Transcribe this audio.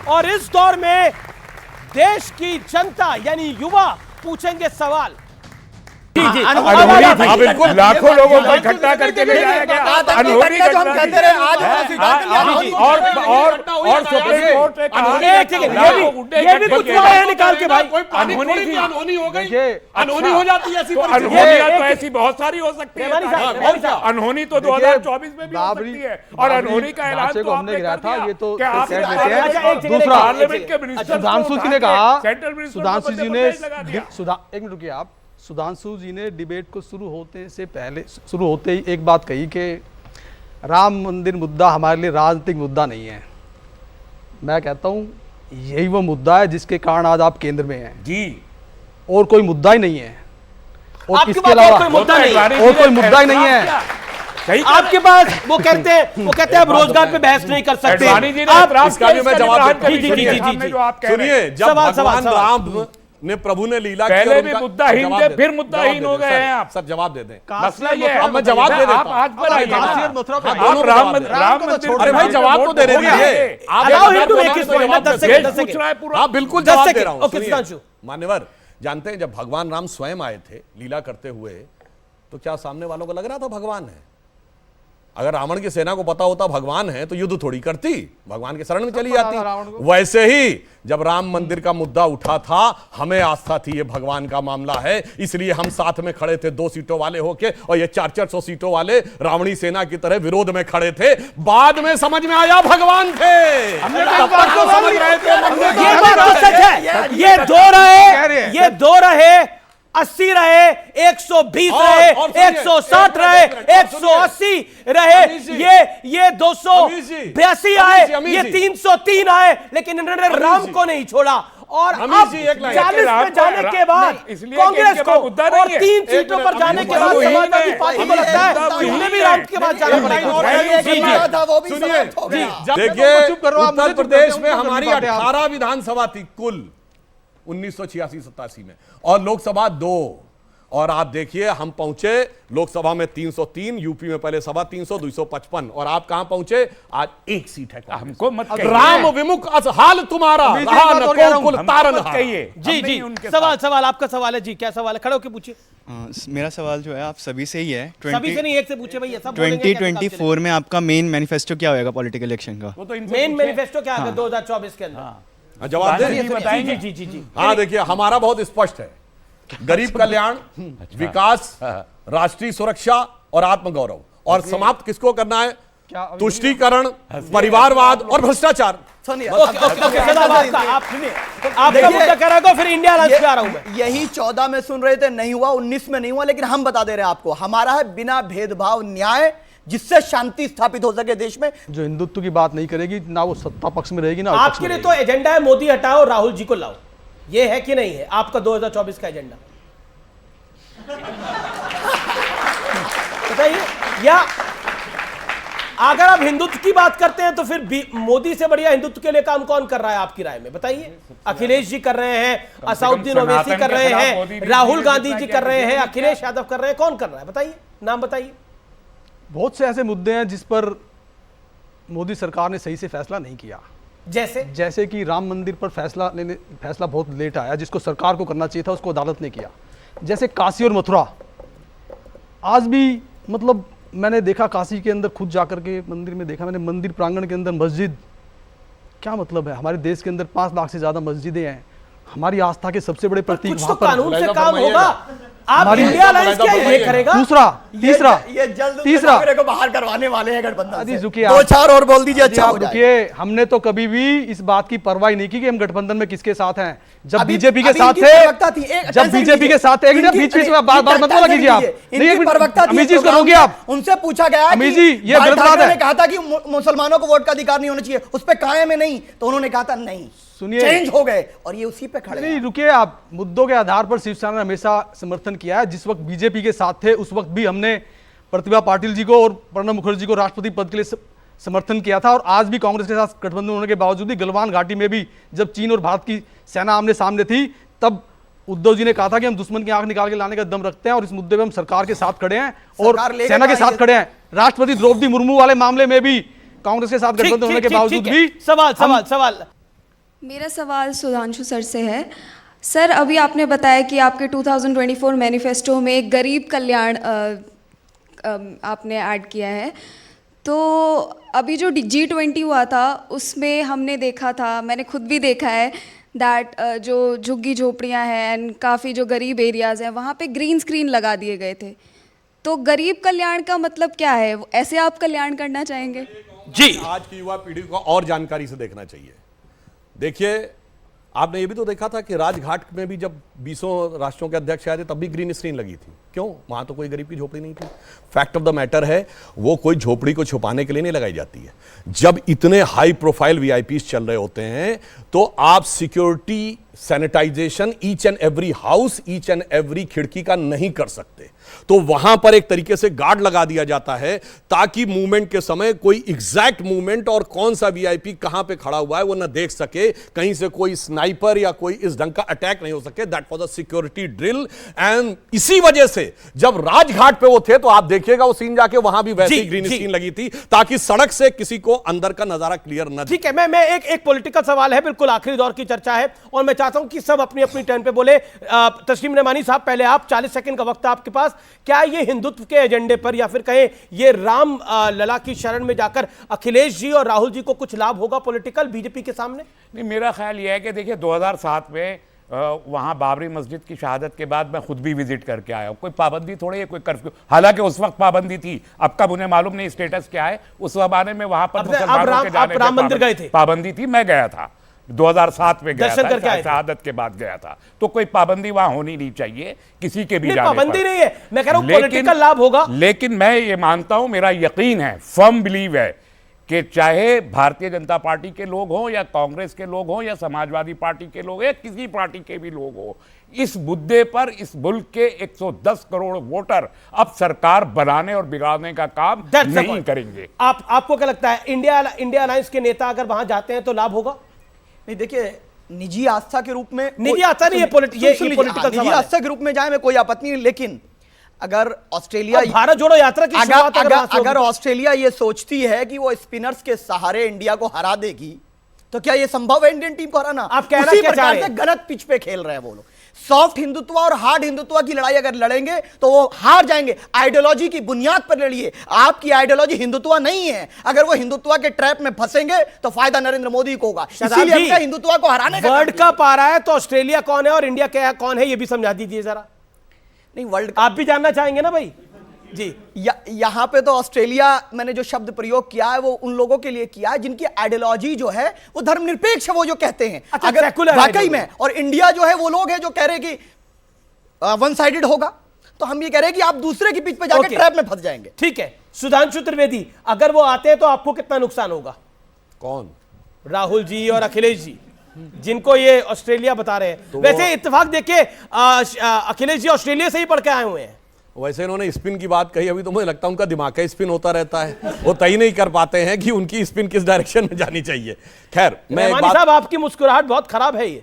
और इस दौर में देश की जनता यानी युवा पूछेंगे सवाल। जी जी बिल्कुल, लाखों लोगों को इकट्ठा करके ले जाया गया। अनहोनी जो हम कहते रहे आज और सुप्रीम कोर्ट ये भी कुछ है निकाल के भाई। अनहोनी हो गई, अनहोनी हो जाती है ऐसी अनहोनी तो ऐसी बहुत सारी हो सकती है। अनहोनी तो 2024 में भी हो सकती है और अनहोनी का ऐलान तो आपने गिरा था। ये तो दूसरा पार्लियामेंट के मिनिस्टर सुधांशु जी ने कहा, सेंट्रल मिनिस्टर सुधांशु जी ने एक मिनट रुकिए आप, सुधांशु जी ने डिबेट को शुरू होते ही एक बात कही कि राम मंदिर मुद्दा हमारे लिए राजनीतिक मुद्दा नहीं है। मैं कहता हूं यही वो मुद्दा है जिसके कारण आज आप केंद्र में हैं जी, और कोई मुद्दा ही नहीं है। और इसके अलावा कोई मुद्दा नहीं है, और कोई मुद्दा ही नहीं है आपके पास। वो कहते हैं आप रोजगार पे बहस नहीं कर सकते। आप इसका भी मैं जवाब सुनिए, जब भगवान राम ने प्रभु ने लीला की, पहले भी मुद्दाहीन थे, फिर मुद्दाहीन हो गए हैं आप। सर जवाब दे दें, मसला ये है। अब मैं जवाब दे देता हूं। आज पर आइए, आप राम मंदिर, अरे भाई जवाब तो दे दीजिए। आप बिल्कुल जवाब दे रहा हूं। मान्यवर जानते हैं जब भगवान राम स्वयं आए थे लीला करते हुए, तो क्या सामने वालों को लग रहा था भगवान है? अगर रावण की सेना को पता होता भगवान है तो युद्ध थोड़ी करती, भगवान के शरण में चली जाती। वैसे ही जब राम मंदिर का मुद्दा उठा था, हमें आस्था थी ये भगवान का मामला है, इसलिए हम साथ में खड़े थे 2 सीटों वाले होके, और ये 400 सीटों वाले रावणी सेना की तरह विरोध में खड़े थे। बाद में समझ में आया भगवान थे, समझ रहे थे। ये बात तो सच है। ये दो रहे 80 रहे, 120 रहे, 160 रहे, 180 रहे, ये 282 आए, ये 303 आए, लेकिन इन्होंने राम को नहीं छोड़ा। और अब 40 में जाने के बाद कांग्रेस को और 3 सीटों पर जाने के बाद समाजवादी पार्टी को लगता है इन्हें भी राम के बाद जाना पड़ेगा। देखिए, उत्तर प्रदेश में हमारी 18 विधानसभा थी कुल 1986-87 में, और लोकसभा 2। और आप देखिए हम पहुंचे लोकसभा में 303, यूपी में पहले सभा 300, 255, और आप कहां पहुंचे? आज 1 सीट है। हमको मत कहिए, राम विमुख हाल तुम्हारा रहा न कोकुल तारन कहिए। जी जी, सवाल आपका सवाल है जी, क्या सवाल है? खड़े होकर पूछिए। मेरा सवाल जो है आप सभी से ही है। सभी से नहीं, एक से पूछे भैया। 2024 में आपका मेन मैनिफेस्टो क्या होगा पॉलिटिकल इलेक्शन का? मेन मैनिफेस्टो क्या होगा 2024 के अंदर? जवाब दें, बताएंगे। जी जी जी। हाँ देखिए, हमारा बहुत स्पष्ट है, गरीब कल्याण, विकास, राष्ट्रीय सुरक्षा और आत्मगौरव। और समाप्त किसको करना है? तुष्टीकरण, परिवारवाद और भ्रष्टाचार। फिर इंडिया अलायंस पे आ रहा हूं मैं। यही 14 में सुन रहे थे, नहीं हुआ, 19 में नहीं हुआ, लेकिन हम बता दे रहे हैं आपको, हमारा है बिना भेदभाव न्याय, जिससे शांति स्थापित हो सके देश में। जो हिंदुत्व की बात नहीं करेगी ना, वो सत्ता पक्ष में रहेगी ना। आपके लिए तो एजेंडा है मोदी हटाओ राहुल जी को लाओ, ये है कि नहीं है आपका 2024 का एजेंडा? बताइए। या अगर आप हिंदुत्व की बात करते हैं तो फिर मोदी से बढ़िया हिंदुत्व के लिए काम कौन कर रहा है आपकी राय में? बताइए। अखिलेश जी कर रहे हैं, असाउद्दीन ओवैसी कर रहे हैं, राहुल गांधी जी कर रहे हैं, अखिलेश यादव कर रहे हैं, कौन कर रहा है? बताइए, नाम बताइए। बहुत से ऐसे मुद्दे हैं जिस पर मोदी सरकार ने सही से फैसला नहीं किया। जैसे कि राम मंदिर पर फैसला बहुत लेट आया, जिसको सरकार को करना चाहिए था उसको अदालत ने किया। जैसे काशी और मथुरा, आज भी मतलब मैंने देखा काशी के अंदर खुद जाकर के मंदिर में देखा मैंने, मंदिर प्रांगण के अंदर मस्जिद, क्या मतलब है? हमारे देश के अंदर 5 लाख से ज्यादा मस्जिदें हैं, हमारी आस्था के सबसे बड़े प्रतीक वहां पर। कानून से काम होगा। आप इंडिया अलायंस क्या ये करेगा? तीसरा मेरे को बाहर करवाने वाले हैं गठबंधन से। 2-4 और बोल दीजिए। अच्छा हो रुकिए, हमने तो कभी भी इस बात की परवाह नहीं की कि हम गठबंधन में किसके साथ हैं। जब बीजेपी के साथ थे, जब बीजेपी के साथ थे, बीच में बात मत बोला कीजिए आप। अमित जी इसको रोकिए आप। उनसे पूछा गया अमित जी, ये गलत बात है। कहा था कि मुसलमानों को वोट का अधिकार नहीं होना चाहिए, उस पर कायम है नहीं, तो उन्होंने कहा था नहीं, सुनिए, चेंज हो गए और ये उसी पे खड़े। नहीं रुकिए आप, मुद्दों के आधार पर शिवसेना ने हमेशा समर्थन किया है। जिस वक्त बीजेपी के साथ थे उस वक्त भी हमने प्रतिभा पाटिल जी को और प्रणब मुखर्जी को राष्ट्रपति पद के लिए समर्थन किया था, और आज भी कांग्रेस के साथ गठबंधन होने के बावजूद भी गलवान घाटी में भी जब चीन और भारत की सेना आमने सामने थी, तब उद्धव जी ने कहा था कि हम दुश्मन की आंख निकाल के लाने का दम रखते हैं और इस मुद्दे पे हम सरकार के साथ खड़े हैं और सेना के साथ खड़े हैं। राष्ट्रपति द्रौपदी मुर्मू वाले मामले में भी कांग्रेस के साथ गठबंधन होने के बावजूद भी सवाल मेरा सवाल सुधांशु सर से है। सर, अभी आपने बताया कि आपके 2024 मैनिफेस्टो में गरीब कल्याण आपने ऐड किया है। तो अभी जो G20 हुआ था उसमें हमने देखा था, मैंने खुद भी देखा है दैट जो झुग्गी झोपड़ियाँ हैं एंड काफ़ी जो गरीब एरियाज़ हैं वहाँ पे ग्रीन स्क्रीन लगा दिए गए थे। तो गरीब कल्याण का मतलब क्या है? ऐसे आप कल्याण करना चाहेंगे? जी, आज की युवा पीढ़ी को और जानकारी से देखना चाहिए। देखिए, आपने ये भी तो देखा था कि राजघाट में भी जब 20 राष्ट्रों के अध्यक्ष आए थे तब भी ग्रीन स्क्रीन लगी थी। क्यों? वहां तो कोई गरीब की झोपड़ी नहीं थी। फैक्ट ऑफ द मैटर है, वो कोई झोपड़ी को छुपाने के लिए नहीं लगाई जाती है। जब इतने हाई प्रोफाइल वीआईपीज चल रहे होते हैं तो आप security sanitization each and every house, each and every खिड़की का नहीं कर सकते। तो वहां पर एक तरीके से गार्ड लगा दिया जाता है ताकि मूवमेंट के समय कोई एग्जैक्ट मूवमेंट और कौन सा वीआईपी कहां पे खड़ा हुआ है वो ना देख सके, कहीं से कोई स्नाइपर या कोई इस ढंग का अटैक नहीं हो सके। That was a security drill. And इसी वजह से जब राजघाट पे वो थे तो आप देखिएगा वो सीन जाके वहां भी वैसी ग्रीन स्क्रीन लगी थी ताकि सड़क से किसी को अंदर का नजारा क्लियर न। ठीक है, मैं एक पॉलिटिकल सवाल है, बिल्कुल आखिरी दौर की चर्चा है और मैं चाहता हूं कि सब अपनी अपनी टर्न पे बोले। तस्लीम नमानी साहब, पहले आप, 40 सेकंड का वक्त है आपके पास। क्या ये हिंदुत्व के एजेंडे पर या फिर कहें ये राम लला की शरण में जाकर अखिलेश जी और राहुल जी को कुछ लाभ होगा पॉलिटिकल बीजेपी के सामने? नहीं, मेरा ख्याल यह है कि देखिए 2007 में वहाँ बाबरी मस्जिद की शहादत के बाद मैं खुद भी विजिट करके आया हूँ। कोई पाबंदी थोड़ी है, कोई कर्फ्यू, हालांकि उस वक्त पाबंदी थी, अब का मुझे मालूम नहीं स्टेटस क्या है। उस जमाने में वहां पर मुसलमानों के जाने राम मंदिर गए थे, पाबंदी थी, मैं गया था 2007 में, गया था, शहादत के बाद गया था। तो कोई पाबंदी वहां होनी नहीं चाहिए किसी के भी जाने पर। पाबंदी नहीं है, मैं कह रहा हूं पॉलिटिकल लाभ होगा। लेकिन मैं ये मानता हूं, मेरा यकीन है, फर्म बिलीव है कि चाहे भारतीय जनता पार्टी के लोग हों या कांग्रेस के लोग हों या समाजवादी पार्टी के लोग या किसी पार्टी के भी लोग हों, इस मुद्दे पर इस मुल्क के 110 करोड़ वोटर अब सरकार बनाने और बिगाड़ने का काम नहीं करेंगे। आपको क्या लगता है, इंडिया अलायंस के नेता अगर वहां जाते हैं तो लाभ होगा? नहीं, देखिए, निजी आस्था के रूप में, निजी आस्था नहीं है, पॉलिटिकल निजी आस्था के रूप में जाए में कोई आपत्ति नहीं। लेकिन अगर ऑस्ट्रेलिया भारत जोड़ो यात्रा की अगर ऑस्ट्रेलिया ये सोचती है कि वो स्पिनर्स के सहारे इंडिया को हरा देगी तो क्या ये संभव है इंडियन टीम को हराना? आप कहना क्या चाह रहे हैं? गलत पिच पे खेल रहे हैं वो लोग। सॉफ्ट हिंदुत्व और हार्ड हिंदुत्व की लड़ाई अगर लड़ेंगे तो वो हार जाएंगे। आइडियोलॉजी की बुनियाद पर लड़िए। आपकी आइडियोलॉजी हिंदुत्व नहीं है। अगर वो हिंदुत्व के ट्रैप में फंसेंगे तो फायदा नरेंद्र मोदी को होगा। इसीलिए हमने हिंदुत्व को हराने का वर्ल्ड कप आ रहा है तो ऑस्ट्रेलिया कौन है और इंडिया क्या कौन है ये भी समझा दीजिए जरा। नहीं, वर्ल्ड आप भी जानना चाहेंगे ना भाई जी? यहां पे तो ऑस्ट्रेलिया, मैंने जो शब्द प्रयोग किया है वो उन लोगों के लिए किया है जिनकी आइडियोलॉजी जो है वो धर्मनिरपेक्ष है, वो जो कहते हैं। अच्छा, अगर वाकई में, और इंडिया जो है वो लोग हैं जो कह रहे हैं कि वन साइडेड होगा, तो हम ये कह रहे हैं कि आप दूसरे की पिच पे जाकर ट्रैप में फंस जाएंगे। ठीक है, सुधांशु त्रिवेदी, अगर वो आते हैं तो आपको कितना नुकसान होगा? कौन? राहुल जी और अखिलेश जी, जिनको ये ऑस्ट्रेलिया बता रहे हैं। तो वैसे इत्तेफाक देखिए, अखिलेश जी ऑस्ट्रेलिया से ही पढ़ के आए हुए हैं। वैसे इन्होंने स्पिन की बात कही, अभी तो मुझे लगता है उनका दिमाग का स्पिन होता रहता है, वो तय नहीं कर पाते हैं कि उनकी स्पिन किस डायरेक्शन में जानी चाहिए। खैर, मैं साहब, आपकी मुस्कुराहट बहुत खराब है ये।